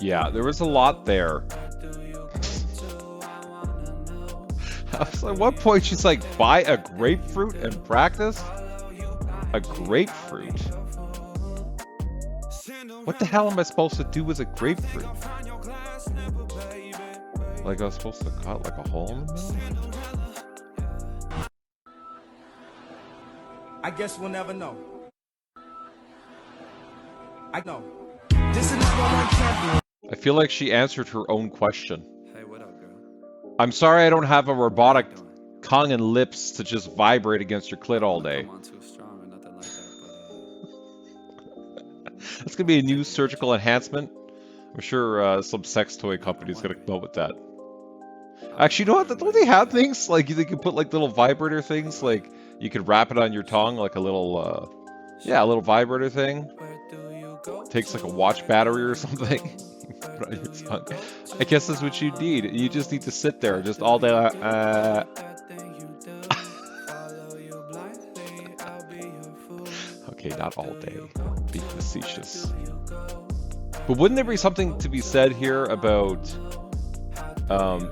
Yeah, there was a lot there. At what point she's like, buy a grapefruit and practice? A grapefruit? What the hell am I supposed to do with a grapefruit? Like I was supposed to cut like a hole in the middle? I guess we'll never know. I know. This is number one champion. I feel like she answered her own question. Hey, what up, girl? I'm sorry I don't have a robotic tongue and lips to just vibrate against your clit all day. Come on too strong or nothing like that, That's gonna be a new surgical enhancement. I'm sure some sex toy company's gonna come up with that. Actually, you know what? Don't they have things like they can put like little vibrator things? Like you could wrap it on your tongue, like a little, yeah, a little vibrator thing. Takes like a watch battery or something. Put it on your tongue. I guess that's what you need. You just need to sit there just all day. Okay, not all day. Be facetious. But wouldn't there be something to be said here about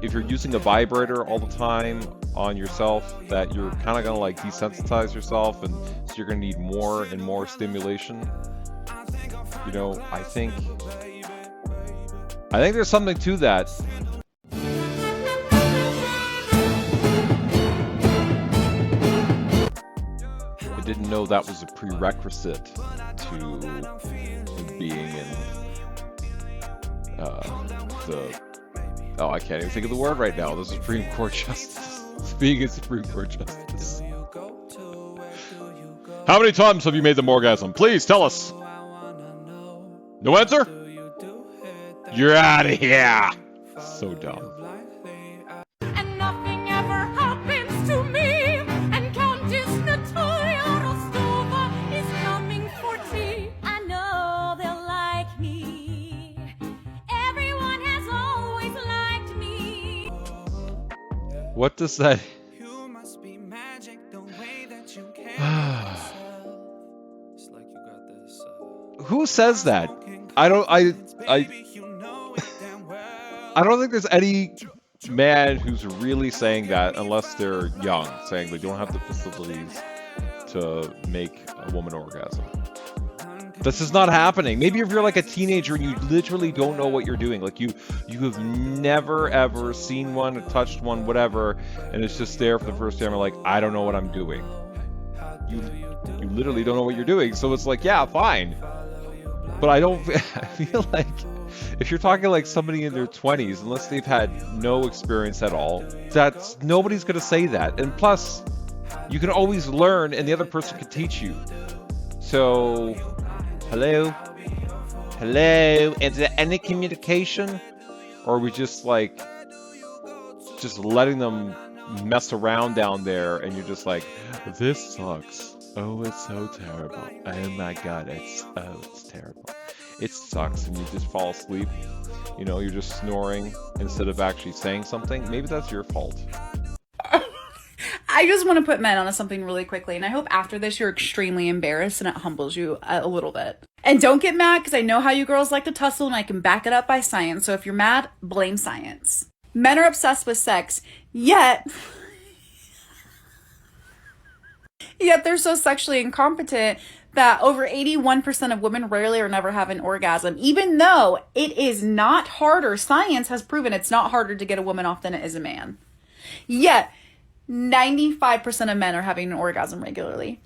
if you're using a vibrator all the time on yourself, that you're kind of gonna like desensitize yourself, and so you're gonna need more and more stimulation? You know, I think there's something to that. I didn't know that was a prerequisite to being in I can't even think of the word right now. The Supreme Court justice. Being a Supreme Court justice. How many times have you made them orgasm? Please tell us. No answer? You're out of here. So dumb. And nothing ever happens to me. And Countess Natalia Rostova is coming for tea. I know they'll like me. Everyone has always liked me. What does that? You must be magic the way that you care. It's like you got this. Who says that? I don't think there's any man who's really saying that unless they're young, saying they don't have the facilities to make a woman orgasm. This is not happening. Maybe if you're like a teenager and you literally don't know what you're doing, like you have never ever seen one, or touched one, whatever, and it's just there for the first time. You're like, I don't know what I'm doing. You literally don't know what you're doing, so it's like, yeah, fine. But I feel like if you're talking like somebody in their 20s, unless they've had no experience at all, nobody's going to say that. And plus, you can always learn and the other person can teach you. So, hello? Is there any communication? Or are we just like, just letting them mess around down there and you're just like, this sucks. Oh, it's so terrible. Oh my god, it's terrible. It sucks, and you just fall asleep. You know, you're just snoring instead of actually saying something. Maybe that's your fault. I just want to put men onto something really quickly, and I hope after this you're extremely embarrassed and it humbles you a little bit. And don't get mad, because I know how you girls like to tussle, and I can back it up by science. So if you're mad, blame science. Men are obsessed with sex, yet they're so sexually incompetent that over 81% of women rarely or never have an orgasm, even though it is not harder. Science has proven it's not harder to get a woman off than it is a man. Yet, 95% of men are having an orgasm regularly.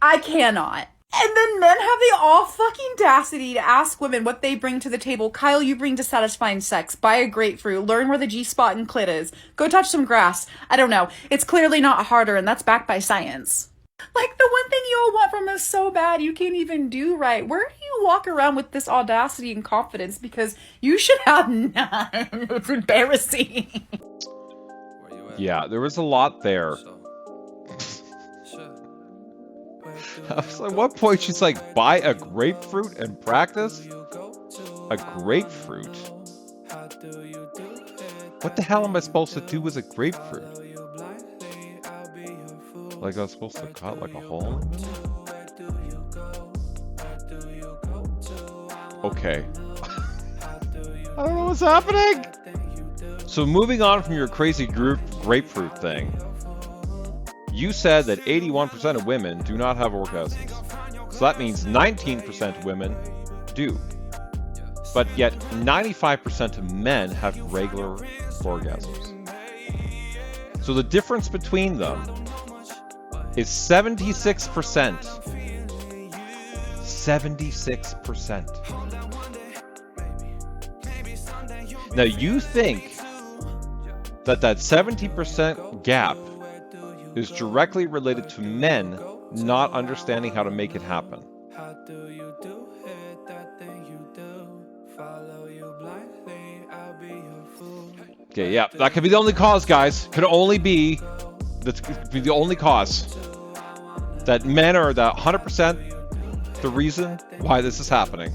I cannot. And then men have the all-fucking audacity to ask women what they bring to the table. Kyle, you bring to satisfying sex. Buy a grapefruit. Learn where the G-spot and clit is. Go touch some grass. I don't know. It's clearly not harder, and that's backed by science. Like, the one thing you all want from us so bad you can't even do right. Where do you walk around with this audacity and confidence? Because you should have none. It's embarrassing. Where you at? Yeah, there was a lot there. At what point she's like, buy a grapefruit and practice? A grapefruit? What the hell am I supposed to do with a grapefruit? Like I was supposed to cut like a hole in the middle? Okay. I don't know what's happening. So moving on from your crazy grapefruit thing, you said that 81% of women do not have orgasms. So that means 19% of women do. But yet 95% of men have regular orgasms. So the difference between them is 76%. 76%. Now you think that 70% gap is directly related to men not understanding how to make it happen. Okay, yeah, that could be the only cause, guys. Could only be the only cause. That men are that 100% the reason why this is happening.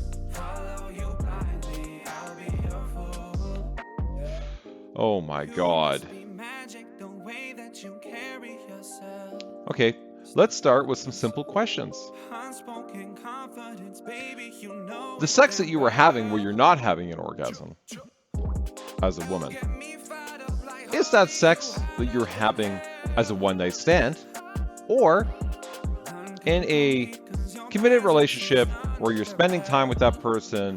Oh my god. Okay, let's start with some simple questions. The sex that you were having where you're not having an orgasm as a woman, is that sex that you're having as a one-night stand, or in a committed relationship where you're spending time with that person,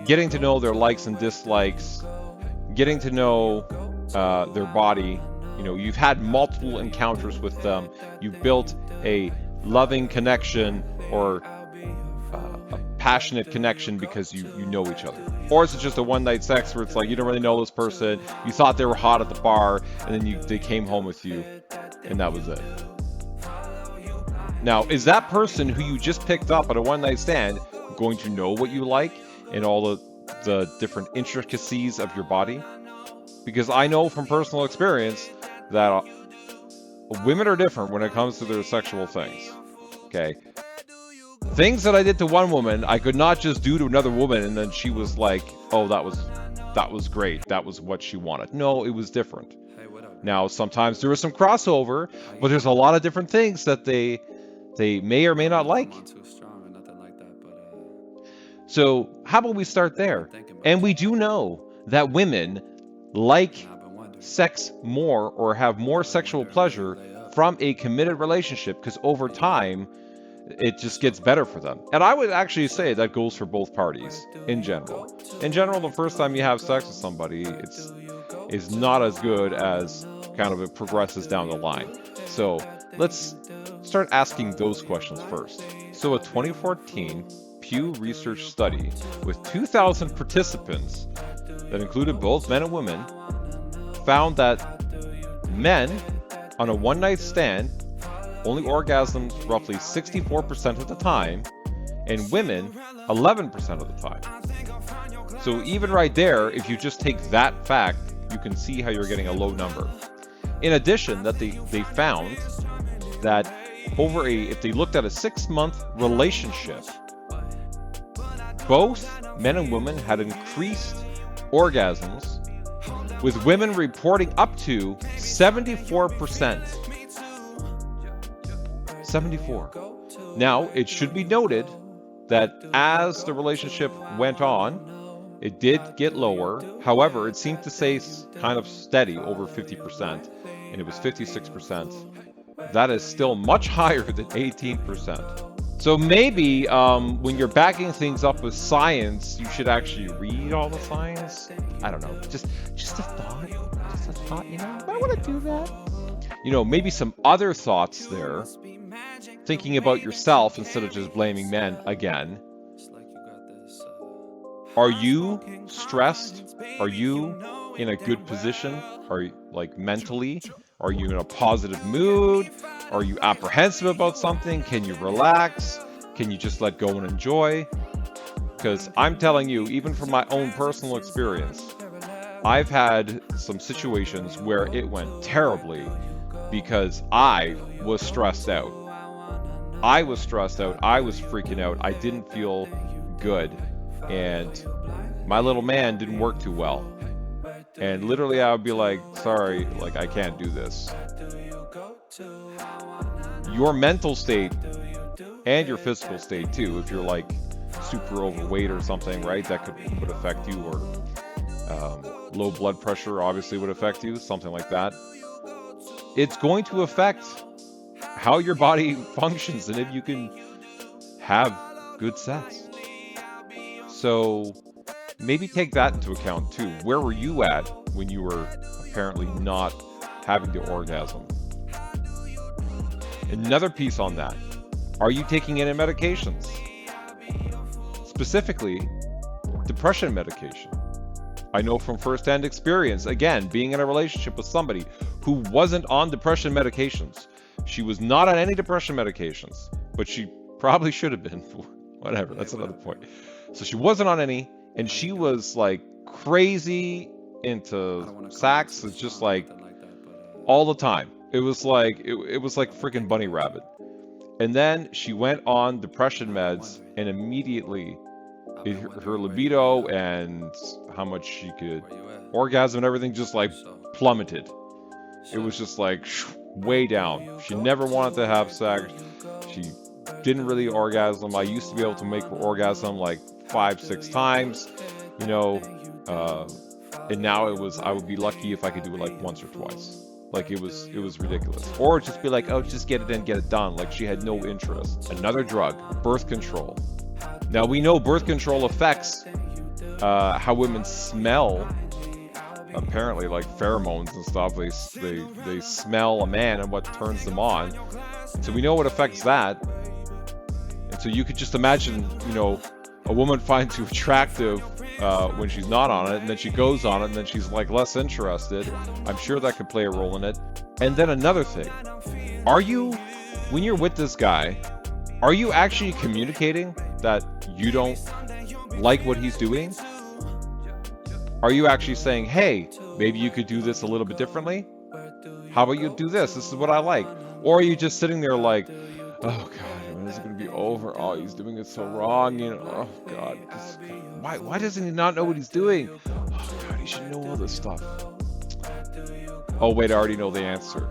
getting to know their likes and dislikes, getting to know their body. You know, you've had multiple encounters with them. You've built a loving connection or a passionate connection because you know each other. Or is it just a one-night sex where it's like you don't really know this person, you thought they were hot at the bar, and then they came home with you, and that was it. Now, is that person who you just picked up at a one-night stand going to know what you like and all the different intricacies of your body? Because I know from personal experience that women are different when it comes to their sexual things. Okay? Things that I did to one woman, I could not just do to another woman and then she was like, oh, that was great. That was what she wanted. No, it was different. Now, sometimes there was some crossover, but there's a lot of different things that they may or may not like. So how about we start there? And we do know that women like sex more or have more sexual pleasure from a committed relationship because over time it just gets better for them. And I would actually say that goes for both parties in general. In general, the first time you have sex with somebody, it's not as good as kind of it progresses down the line. So let's start asking those questions first. So a 2014 Pew Research study with 2,000 participants that included both men and women found that men on a one-night stand only orgasmed roughly 64% of the time, and women 11% of the time. So even right there, if you just take that fact, you can see how you're getting a low number. In addition, that they found that if they looked at a 6-month relationship, both men and women had increased orgasms, with women reporting up to 74%. 74. Now, it should be noted that as the relationship went on, it did get lower. However, it seemed to stay kind of steady over 50%, and it was 56%. That is still much higher than 18%. So maybe when you're backing things up with science, you should actually read all the science. I don't know. Just a thought. Just a thought, you know? I want to do that. You know, maybe some other thoughts there. Thinking about yourself instead of just blaming men again. Are you stressed? Are you in a good position? Are you, like, mentally? Are you in a positive mood? Are you apprehensive about something? Can you relax? Can you just let go and enjoy? Because I'm telling you, even from my own personal experience, I've had some situations where it went terribly because I was stressed out. I was stressed out. I was freaking out. I didn't feel good. And my little man didn't work too well. And literally I would be like, sorry, like I can't do this. Your mental state and your physical state too, if you're like super overweight or something, right? That would affect you, or low blood pressure obviously would affect you, something like that. It's going to affect how your body functions and if you can have good sex. So maybe take that into account too. Where were you at when you were apparently not having the orgasm? Another piece on that. Are you taking any medications? Specifically, depression medication. I know from firsthand experience, again, being in a relationship with somebody who wasn't on depression medications. She was not on any depression medications, but she probably should have been. Whatever, that's another point. So she wasn't on any, and she was like crazy into sex. It's just like all the time. It was like freaking bunny rabbit. And then she went on depression meds, and immediately her libido and how much she could orgasm and everything just like plummeted. It was just like way down. She never wanted to have sex. She didn't really orgasm. I used to be able to make her orgasm like 5-6 times, you know, and now I would be lucky if I could do it like once or twice. Like it was ridiculous. Or just be like, oh, just get it in, get it done. Like she had no interest. Another drug, birth control. Now we know birth control affects how women smell. Apparently, like pheromones and stuff. They smell a man and what turns them on. So we know what affects that. And so you could just imagine, you know, a woman finds you attractive when she's not on it, and then she goes on it, and then she's like less interested. I'm sure that could play a role in it. And then another thing, when you're with this guy, are you actually communicating that you don't like what he's doing? Are you actually saying, hey, maybe you could do this a little bit differently? How about you do this? This is what I like. Or are you just sitting there like, oh God, when is it going to be over? Oh, he's doing it so wrong. You know, oh God. Why doesn't he not know what he's doing? Oh God, he should know all this stuff. Oh wait, I already know the answer.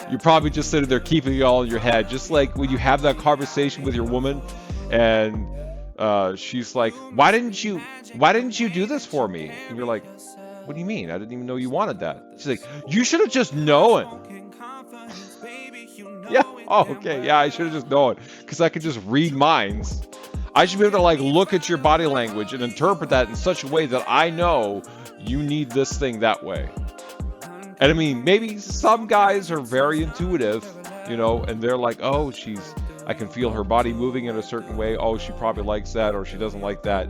You're probably just sitting there keeping it all in your head. Just like when you have that conversation with your woman and she's like, why didn't you do this for me? And you're like, what do you mean? I didn't even know you wanted that. She's like, you should have just known. Yeah, oh, okay, yeah, I should have just known. Because I could just read minds. I should be able to like look at your body language and interpret that in such a way that I know you need this thing that way. And I mean, maybe some guys are very intuitive, you know, and they're like, oh, I can feel her body moving in a certain way. Oh, she probably likes that, or she doesn't like that.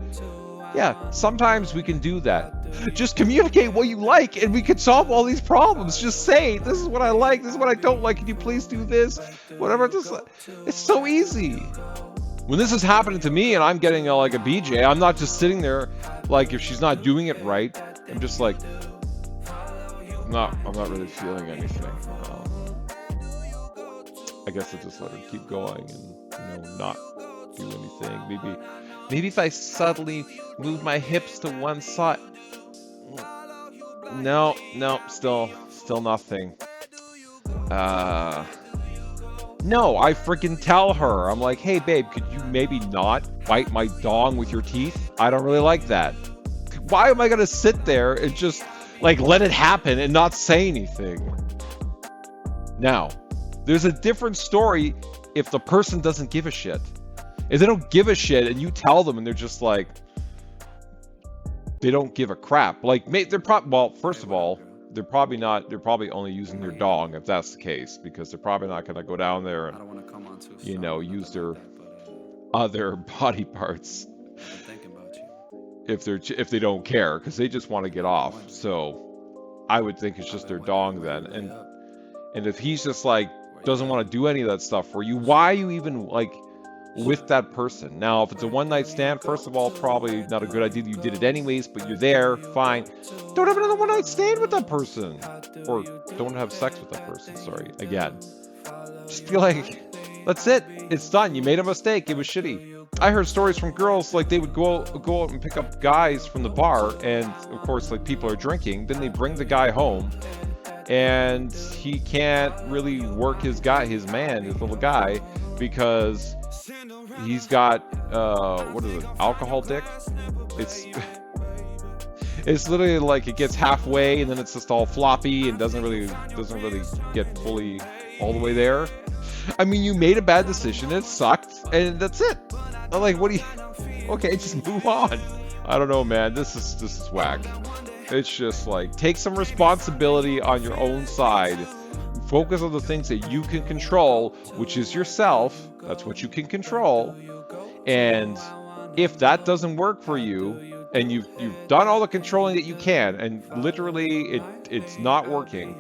Yeah, sometimes we can do that. Just communicate what you like, and we can solve all these problems. Just say, this is what I like, this is what I don't like. Can you please do this? Whatever. It's so easy. When this is happening to me and I'm getting like a BJ, I'm not just sitting there like if she's not doing it right. I'm just like, I'm not really feeling anything. I guess I just let her keep going and, you know, not do anything. Maybe if I subtly move my hips to one side. No, still nothing. No, I freaking tell her. I'm like, hey babe, could you maybe not bite my dong with your teeth? I don't really like that. Why am I gonna sit there and just like let it happen and not say anything? Now, there's a different story if the person doesn't give a shit. If they don't give a shit and you tell them and they're just like, they don't give a crap. Like, first of all, they're probably only using their dong if that's the case, because they're probably not going to go down there and, you know, use their other body parts if they don't care, because they just want to get off. So I would think it's just their dong then. And if he's just like doesn't want to do any of that stuff for you, why are you even like with that person? Now, if it's a one-night stand, first of all, probably not a good idea that you did it anyways, but you're there, fine. Don't have another one-night stand with that person. Or don't have sex with that person, sorry, again. Just feel like, that's it. It's done. You made a mistake. It was shitty. I heard stories from girls, like they would go out and pick up guys from the bar, and of course, like people are drinking, then they bring the guy home, and he can't really work his little guy, because he's got what is it, alcohol dick? It's it's literally like it gets halfway and then it's just all floppy and doesn't really get fully all the way there. I mean, you made a bad decision, it sucked, and that's it. I'm like, what do you? Okay, just move on. I don't know, man. This is whack. It's just like, take some responsibility on your own side. Focus on the things that you can control, which is yourself. That's what you can control. And if that doesn't work for you, and you've done all the controlling that you can, and literally it's not working,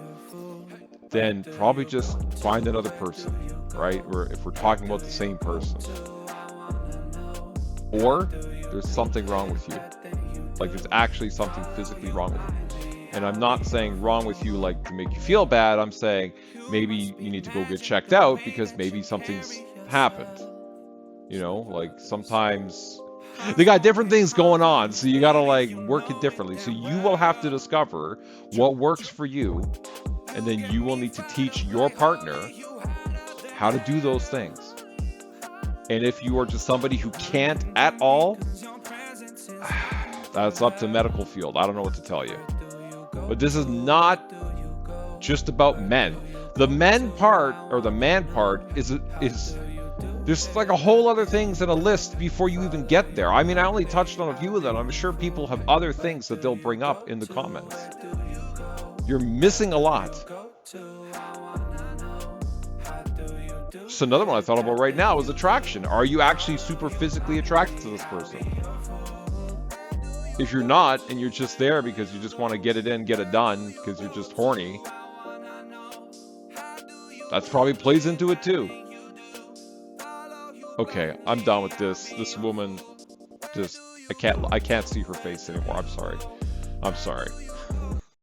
then probably just find another person, right? Or if we're talking about the same person. Or there's something wrong with you. Like there's actually something physically wrong with you. And I'm not saying wrong with you like to make you feel bad. I'm saying maybe you need to go get checked out because maybe something's happened. You know, like sometimes they got different things going on, so you gotta like work it differently. So you will have to discover what works for you, and then you will need to teach your partner how to do those things. And if you are just somebody who can't at all, that's up to medical field. I don't know what to tell you. But this is not just about men. The men part, or the man part, is there's like a whole other things in a list before you even get there. I mean, I only touched on a few of them. I'm sure people have other things that they'll bring up in the comments. You're missing a lot. Just another one I thought about right now is attraction. Are you actually super physically attracted to this person? If you're not, and you're just there because you just want to get it in, get it done, because you're just horny, that probably plays into it too. Okay, I'm done with this. This woman just, I can't see her face anymore. I'm sorry.